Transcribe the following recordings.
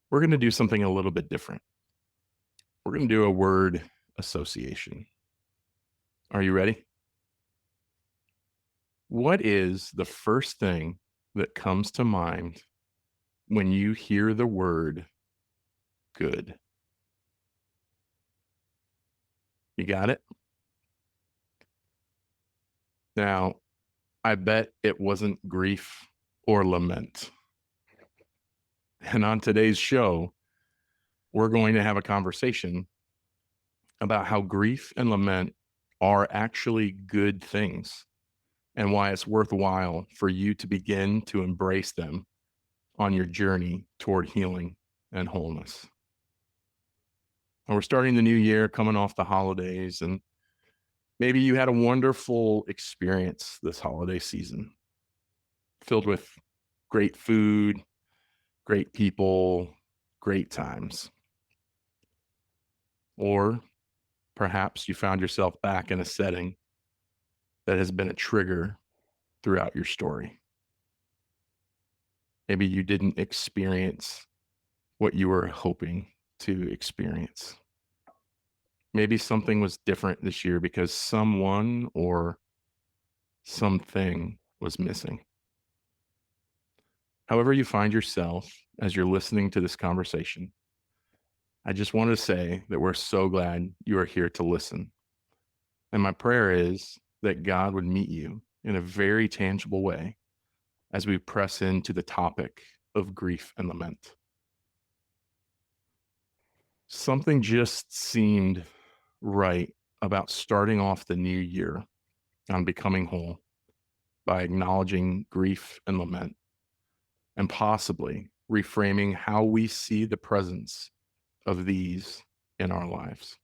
We're going to do something a little bit different. We're going to do a word association. Are you ready? What is the first thing that comes to mind when you hear the word good? You got it? Now, I bet it wasn't grief or lament. And on today's show, we're going to have a conversation about how grief and lament are actually good things and why it's worthwhile for you to begin to embrace them on your journey toward healing and wholeness. And we're starting the new year, coming off the holidays, and maybe you had a wonderful experience this holiday season filled with great food, great people, great times. Or perhaps you found yourself back in a setting that has been a trigger throughout your story. Maybe you didn't experience what you were hoping to experience. Maybe something was different this year because someone or something was missing. However you find yourself as you're listening to this conversation, I just want to say that we're so glad you are here to listen. And my prayer is that God would meet you in a very tangible way as we press into the topic of grief and lament. Something just seemed right about starting off the new year on becoming whole by acknowledging grief and lament and possibly reframing how we see the presence of these in our lives.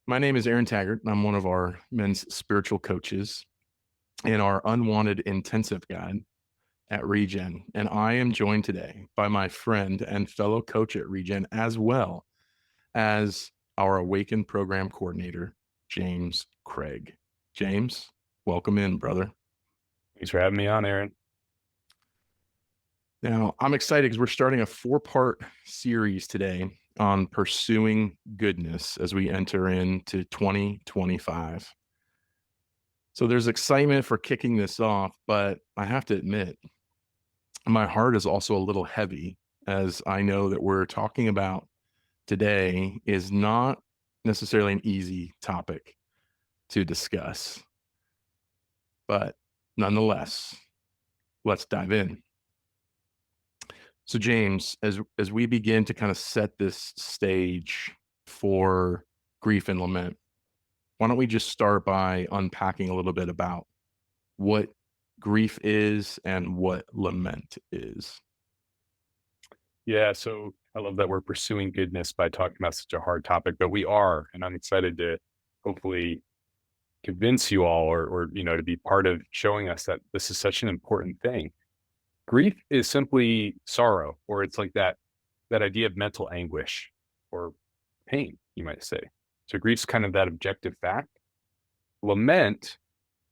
My name is Aaron Tagert, and I'm one of our men's spiritual coaches in our Unwanted Intensive Guide at Regen. And I am joined today by my friend and fellow coach at Regen, as well as our Awaken program coordinator, James Craig. James, welcome in, brother. Thanks for having me on, Aaron. Now, I'm excited because we're starting a 4-part series today on pursuing goodness as we enter into 2025. So there's excitement for kicking this off, but I have to admit, my heart is also a little heavy as I know that we're talking about today is not necessarily an easy topic to discuss. But nonetheless, let's dive in. So James, as we begin to kind of set this stage for grief and lament, why don't we just start by unpacking a little bit about what grief is and what lament is? Yeah, so I love that we're pursuing goodness by talking about such a hard topic, but we are, and I'm excited to hopefully convince you all or to be part of showing us that this is such an important thing. Grief is simply sorrow, or it's like that idea of mental anguish or pain, you might say. So grief's kind of that objective fact. Lament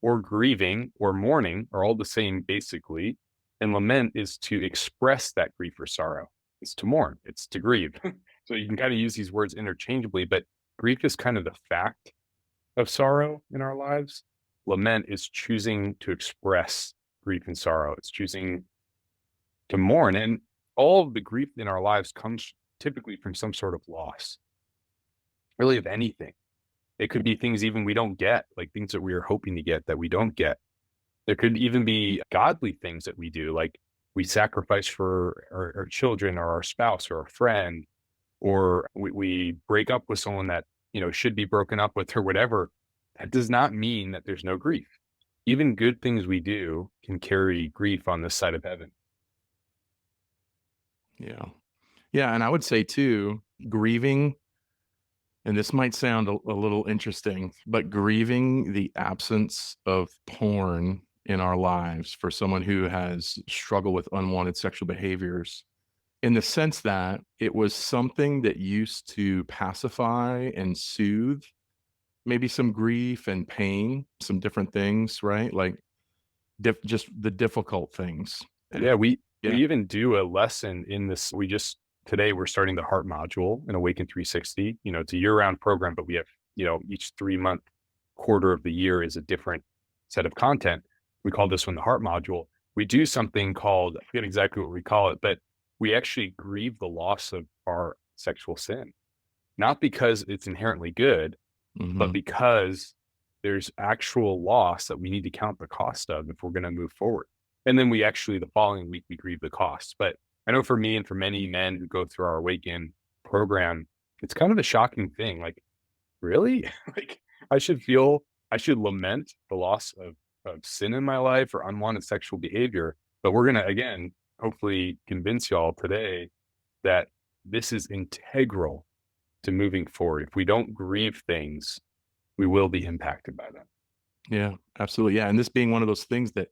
or grieving or mourning are all the same basically. And lament is to express that grief or sorrow. It's to mourn, it's to grieve. So you can kind of use these words interchangeably, but grief is kind of the fact of sorrow in our lives. Lament is choosing to express grief and sorrow. It's choosing to mourn. And all of the grief in our lives comes typically from some sort of loss, really of anything. It could be things even we don't get, like things that we are hoping to get that we don't get. There could even be godly things that we do, like we sacrifice for our children or our spouse or a friend, or we break up with someone that, should be broken up with or whatever. That does not mean that there's no grief. Even good things we do can carry grief on this side of heaven. Yeah. Yeah. And I would say too, grieving, and this might sound a little interesting, but grieving the absence of porn in our lives for someone who has struggled with unwanted sexual behaviors, in the sense that it was something that used to pacify and soothe maybe some grief and pain, some different things, right? Like just the difficult things. Yeah, We Yeah. even do a lesson in this. Today we're starting the heart module in Awaken 360. It's a year-round program, but we have, each 3-month quarter of the year is a different set of content. We call this one the heart module. We do something called, I forget exactly what we call it, but we actually grieve the loss of our sexual sin, not because it's inherently good, but Hmm. because there's actual loss that we need to count the cost of if we're going to move forward. And then the following week, we grieve the cost. But I know for me and for many men who go through our Awaken program, it's kind of a shocking thing. Like, really? Like, I should feel, I should lament the loss of sin in my life or unwanted sexual behavior. But we're going to, again, hopefully convince y'all today that this is integral to moving forward. If we don't grieve things, we will be impacted by them. Yeah, absolutely. Yeah. And this being one of those things that,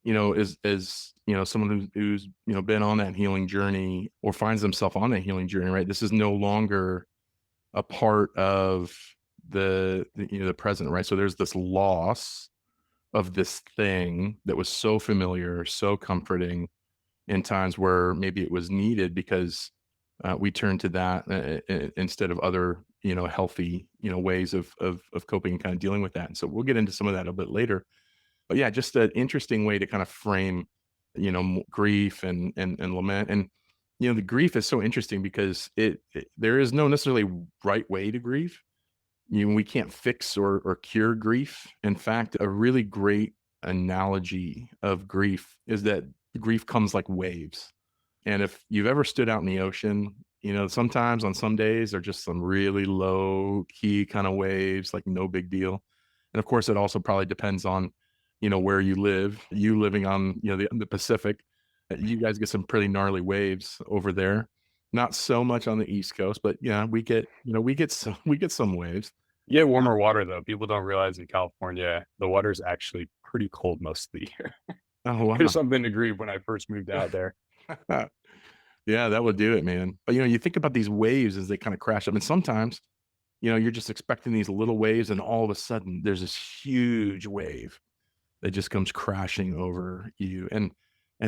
is, someone who's, been on that healing journey or finds themselves on that healing journey, right? This is no longer a part of the present, right? So there's this loss of this thing that was so familiar, so comforting in times where maybe it was needed because we turned to that instead of other, healthy, ways of coping and kind of dealing with that. And so we'll get into some of that a bit later. But yeah, just an interesting way to kind of frame, grief and lament. And the grief is so interesting because there is no necessarily right way to grieve. We can't fix or cure grief. In fact, a really great analogy of grief is that grief comes like waves. And if you've ever stood out in the ocean, sometimes on some days they're just some really low key kind of waves, like no big deal. And of course, it also probably depends on, where you live. You living on, the Pacific, you guys get some pretty gnarly waves over there. Not so much on the East Coast, but yeah, we get some waves. Yeah, warmer water though. People don't realize in California, the water's actually pretty cold most of the year. Oh There's wow. something to grieve when I first moved out there. Yeah, that would do it, man. But you think about these waves as they kind of crash up, and sometimes, you're just expecting these little waves, and all of a sudden there's this huge wave that just comes crashing over you. And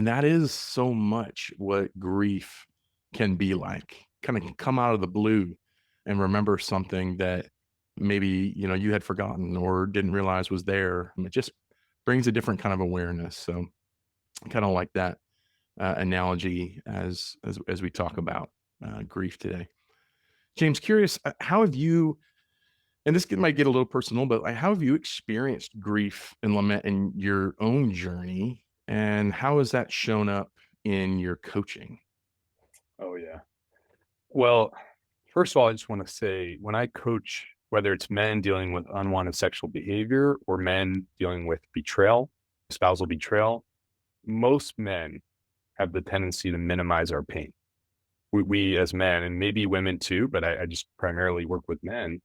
that is so much what grief can be like. Kind of come out of the blue and remember something that maybe, you had forgotten or didn't realize was there. And it just brings a different kind of awareness. So kind of like that analogy as we talk about grief today. James, curious, how have you, and might get a little personal, but like, how have you experienced grief and lament in your own journey, and how has that shown up in your coaching? Oh yeah. Well, first of all, I just want to say when I coach, whether it's men dealing with unwanted sexual behavior or men dealing with betrayal, spousal betrayal, most men have the tendency to minimize our pain. We as men, and maybe women too, but I just primarily work with men,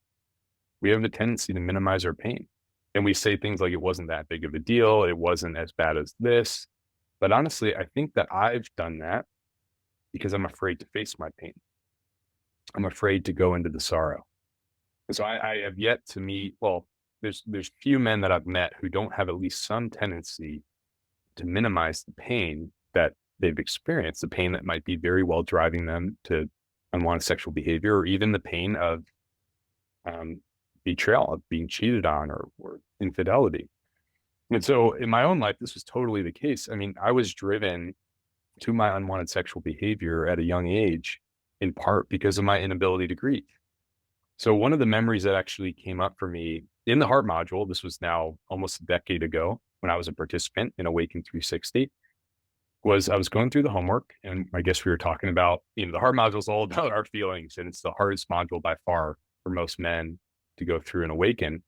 we have the tendency to minimize our pain. And we say things like it wasn't that big of a deal, it wasn't as bad as this. But honestly, I think that I've done that because I'm afraid to face my pain. I'm afraid to go into the sorrow. And so I have yet to meet, well, there's few men that I've met who don't have at least some tendency to minimize the pain that they've experienced, the pain that might be very well driving them to unwanted sexual behavior, or even the pain of um, betrayal, of being cheated on, or infidelity. And so in my own life, this was totally the case. I mean, I was driven to my unwanted sexual behavior at a young age, in part because of my inability to grieve. So one of the memories that actually came up for me in the heart module, this was now almost a decade ago when I was a participant in Awaken 360, was I was going through the homework, and I guess we were talking about, the heart module is all about our feelings, and it's the hardest module by far for most men to go through and awaken.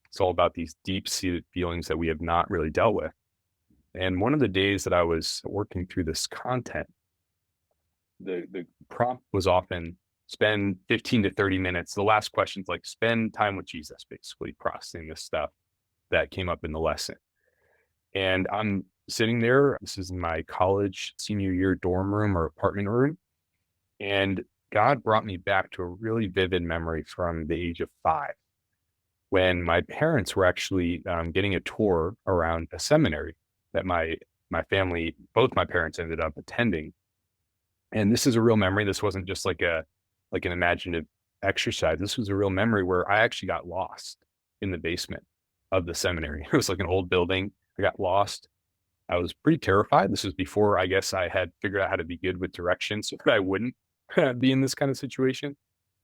It's all about these deep-seated feelings that we have not really dealt with. And one of the days that I was working through this content, the prompt was often spend 15 to 30 minutes. The last question's like spend time with Jesus, basically processing this stuff that came up in the lesson. And I'm sitting there. This is in my college senior year dorm room or apartment room. And God brought me back to a really vivid memory from the age of 5 when my parents were actually getting a tour around a seminary that my my family, both my parents ended up attending. And this is a real memory. This wasn't just like an imaginative exercise. This was a real memory where I actually got lost in the basement of the seminary. It was like an old building. I got lost. I was pretty terrified. This was before I guess I had figured out how to be good with directions so that I wouldn't be in this kind of situation.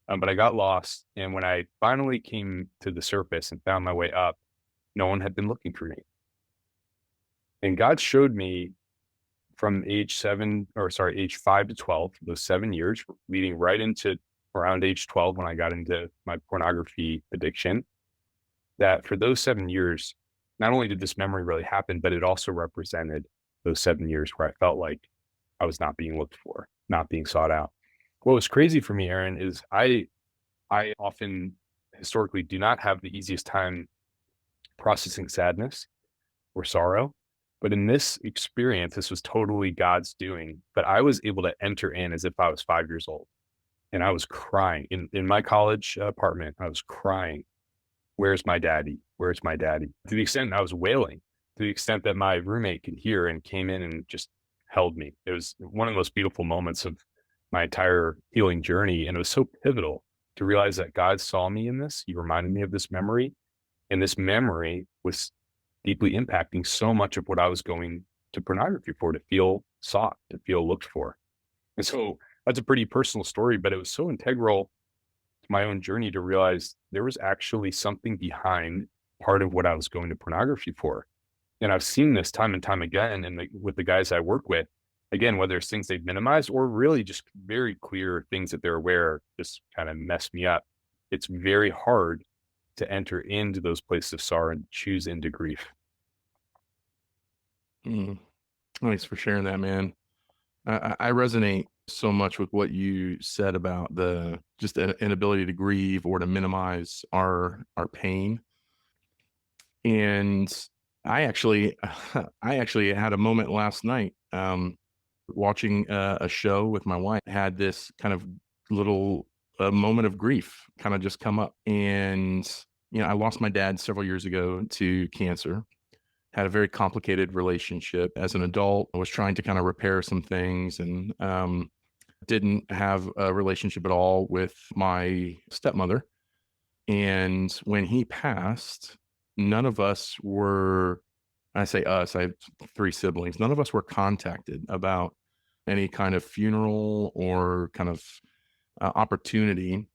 But I got lost. And when I finally came to the surface and found my way up, no one had been looking for me. And God showed me from age 5 to 12, those 7 years leading right into around age 12 when I got into my pornography addiction, that for those 7 years, not only did this memory really happen, but it also represented those 7 years where I felt like I was not being looked for, not being sought out. What was crazy for me, Aaron, is I often historically do not have the easiest time processing sadness or sorrow. But in this experience, this was totally God's doing. But I was able to enter in as if I was 5 years old. And I was crying in my college apartment. I was crying. Where's my daddy? Where's my daddy? To the extent I was wailing, to the extent that my roommate could hear and came in and just held me. It was one of the most beautiful moments of my entire healing journey. And it was so pivotal to realize that God saw me in this. He reminded me of this memory. And this memory was deeply impacting so much of what I was going to pornography for, to feel sought, to feel looked for. And so that's a pretty personal story, but it was so integral to my own journey to realize there was actually something behind part of what I was going to pornography for. And I've seen this time and time again, and with the guys I work with, again, whether it's things they've minimized or really just very clear things that they're aware just kind of mess me up. It's very hard to enter into those places of sorrow and choose into grief. Thanks for sharing that, man. I resonate so much with what you said about the just inability to grieve or to minimize our pain. And I actually had a moment last night watching a show with my wife. Had this kind of little moment of grief kind of just come up. And I lost my dad several years ago to cancer. Had a very complicated relationship as an adult. I was trying to kind of repair some things, and didn't have a relationship at all with my stepmother. And when he passed, none of us were, I say us, I have 3 siblings, none of us were contacted about any kind of funeral or kind of opportunity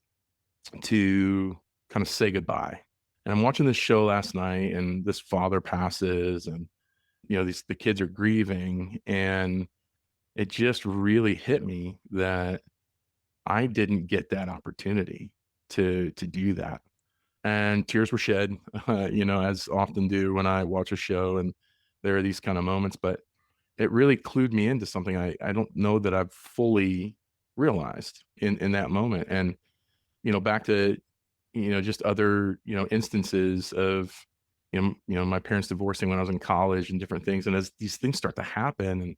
to kind of say goodbye. And I'm watching this show last night, and this father passes, and the kids are grieving, and it just really hit me that I didn't get that opportunity to do that. And tears were shed, as often do when I watch a show and there are these kind of moments. But it really clued me into something I don't know that I've fully realized in that moment. And back to just other instances of my parents divorcing when I was in college and different things. And as these things start to happen and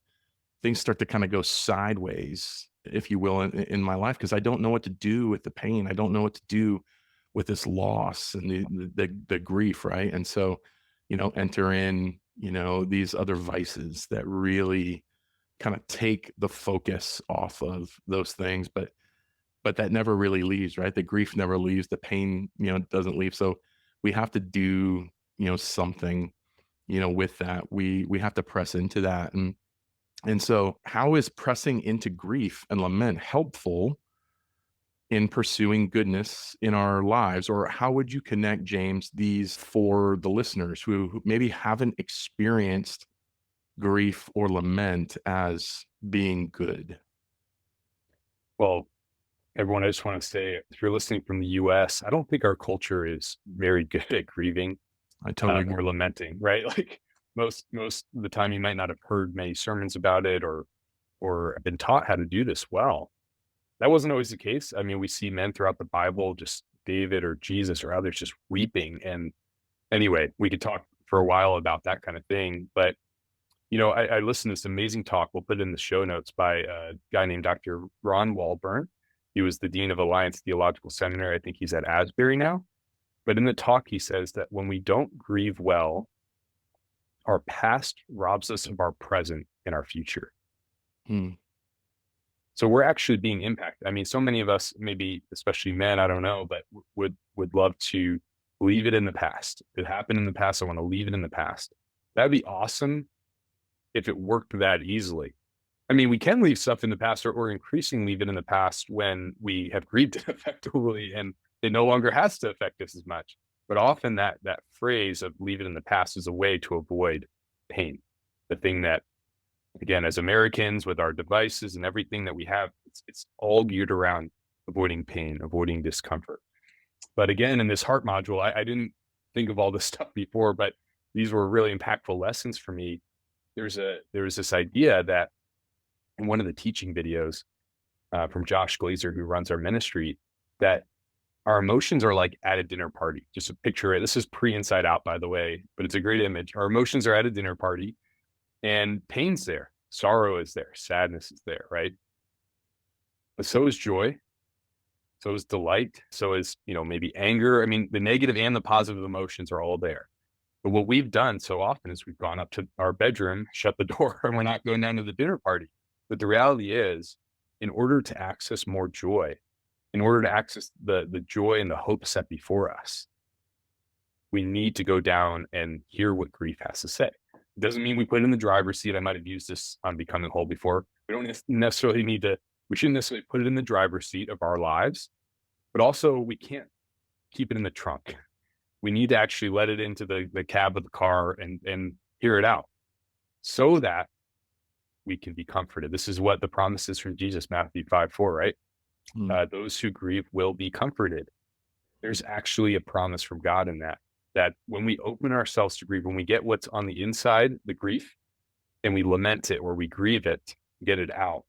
things start to kind of go sideways, if you will, in my life, because I don't know what to do with the pain. I don't know what to do with this loss and the grief, right? And so, enter in, these other vices that really kind of take the focus off of those things, but that never really leaves, right? The grief never leaves, the pain, doesn't leave. So we have to do, something, with that. We have to press into that. And so how is pressing into grief and lament helpful in pursuing goodness in our lives? Or how would you connect, James, these for the listeners who maybe haven't experienced grief or lament as being good? Well, everyone, I just want to say, if you're listening from the US, I don't think our culture is very good at grieving I totally agree. or lamenting, right? Like most of the time you might not have heard many sermons about it or been taught how to do this well. That wasn't always the case. I mean, we see men throughout the Bible, just David or Jesus or others, just weeping. And anyway, we could talk for a while about that kind of thing. But, I listened to this amazing talk. We'll put it in the show notes by a guy named Dr. Ron Walburn. He was the dean of Alliance Theological Seminary. I think he's at Asbury now. But in the talk, he says that when we don't grieve well, our past robs us of our present and our future. Hmm. So we're actually being impacted. I mean, so many of us, maybe especially men, I don't know, but would love to leave it in the past. It happened in the past. I want to leave it in the past. That'd be awesome if it worked that easily. I mean, we can leave stuff in the past or increasingly leave it in the past when we have grieved it effectively and it no longer has to affect us as much. But often that phrase of leave it in the past is a way to avoid pain. The thing that, again, as Americans with our devices and everything that we have, it's all geared around avoiding pain, avoiding discomfort. But again, in this heart module, I didn't think of all this stuff before, but these were really impactful lessons for me. There's this idea that in one of the teaching videos from Josh Glazer, who runs our ministry, that our emotions are like at a dinner party. Just picture it. This is pre-Inside Out, by the way, but it's a great image. Our emotions are at a dinner party and pain's there. Sorrow is there. Sadness is there, right? But so is joy. So is delight. So is, maybe anger. I mean, the negative and the positive emotions are all there. But what we've done so often is we've gone up to our bedroom, shut the door, and we're not going down to the dinner party. But the reality is, in order to access more joy, in order to access the joy and the hope set before us, we need to go down and hear what grief has to say. It doesn't mean we put it in the driver's seat. I might have used this on Becoming Whole before. We don't necessarily we shouldn't necessarily put it in the driver's seat of our lives, but also we can't keep it in the trunk. We need to actually let it into the cab of the car and hear it out so that we can be comforted. This is what the promise is from Jesus, Matthew 5:4, right? Hmm. Those who grieve will be comforted. There's actually a promise from God in that when we open ourselves to grief, when we get what's on the inside, the grief, and we lament it or we grieve it, get it out,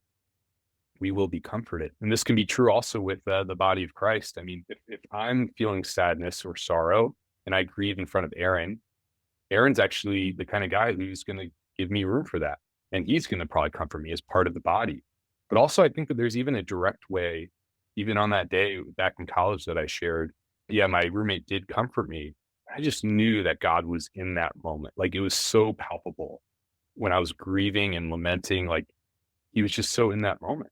we will be comforted. And this can be true also with the body of Christ. I mean, if I'm feeling sadness or sorrow and I grieve in front of Aaron's actually the kind of guy who's going to give me room for that. And he's going to probably comfort me as part of the body. But also, I think that there's even a direct way, even on that day back in college that I shared. Yeah, my roommate did comfort me. I just knew that God was in that moment. Like it was so palpable when I was grieving and lamenting, like he was just so in that moment.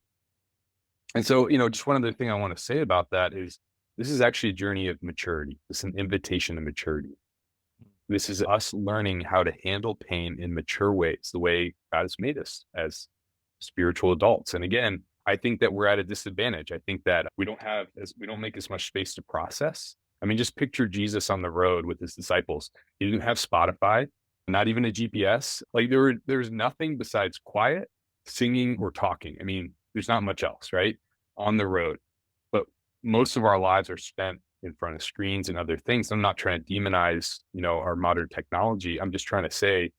And so, just one other thing I want to say about that is this is actually a journey of maturity. It's an invitation to maturity. This is us learning how to handle pain in mature ways, the way God has made us as spiritual adults. And again, I think that we're at a disadvantage. I think that we don't make as much space to process. I mean, just picture Jesus on the road with his disciples. He didn't have Spotify, not even a GPS. Like there's nothing besides quiet, singing, or talking. I mean, there's not much else, right? On the road. But most of our lives are spent in front of screens and other things. I'm not trying to demonize, our modern technology. I'm just trying to say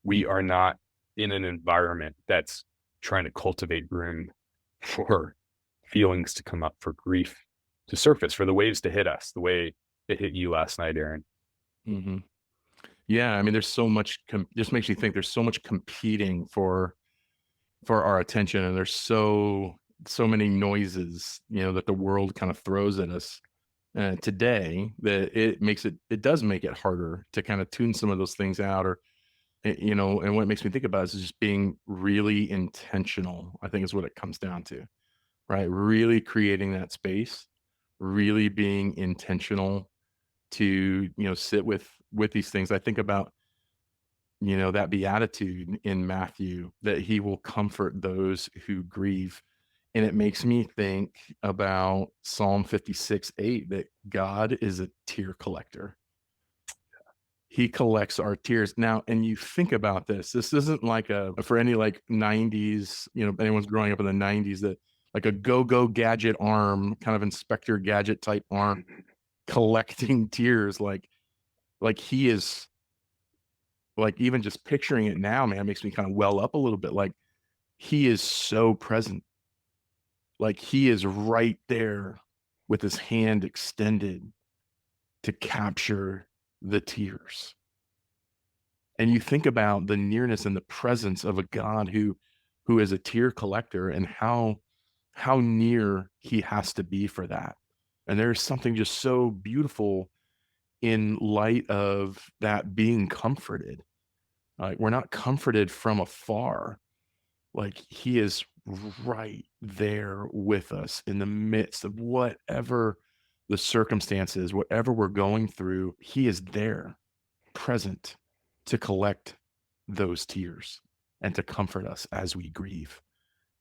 we are not in an environment that's trying to cultivate room for feelings to come up, for grief to surface, for the waves to hit us, the way it hit you last night, Aaron. Hmm. Yeah, I mean, there's so much. Just makes you think. There's so much competing for our attention, and there's so many noises, that the world kind of throws at us today that it does make it harder to kind of tune some of those things out, or and what it makes me think about is just being really intentional. I think is what it comes down to, right? Really creating that space, really being intentional to sit with these things. I think about that beatitude in Matthew, that he will comfort those who grieve. And it makes me think about Psalm 56:8, that God is a tear collector. He collects our tears. Now, and you think about this, this isn't like for any like 90s, anyone's growing up in the 90s, that like a go-go gadget arm, kind of Inspector Gadget type arm collecting tears. Like he is, like, even just picturing it now, man, makes me kind of well up a little bit. Like he is so present. Like he is right there with his hand extended to capture the tears. And you think about the nearness and the presence of a God who is a tear collector, and how near he has to be for that. And there's something just so beautiful in light of that being comforted. We're not comforted from afar. Like he is right there with us in the midst of whatever the circumstances, whatever we're going through, he is there, present to collect those tears and to comfort us as we grieve.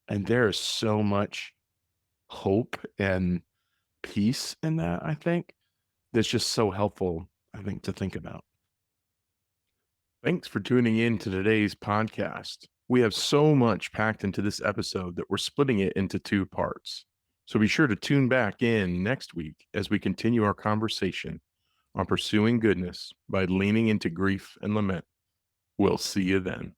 And there is so much hope and peace in that, I think, that's just so helpful, I think, to think about. Thanks for tuning in to today's podcast. We have so much packed into this episode that we're splitting it into two parts. So be sure to tune back in next week as we continue our conversation on pursuing goodness by leaning into grief and lament. We'll see you then.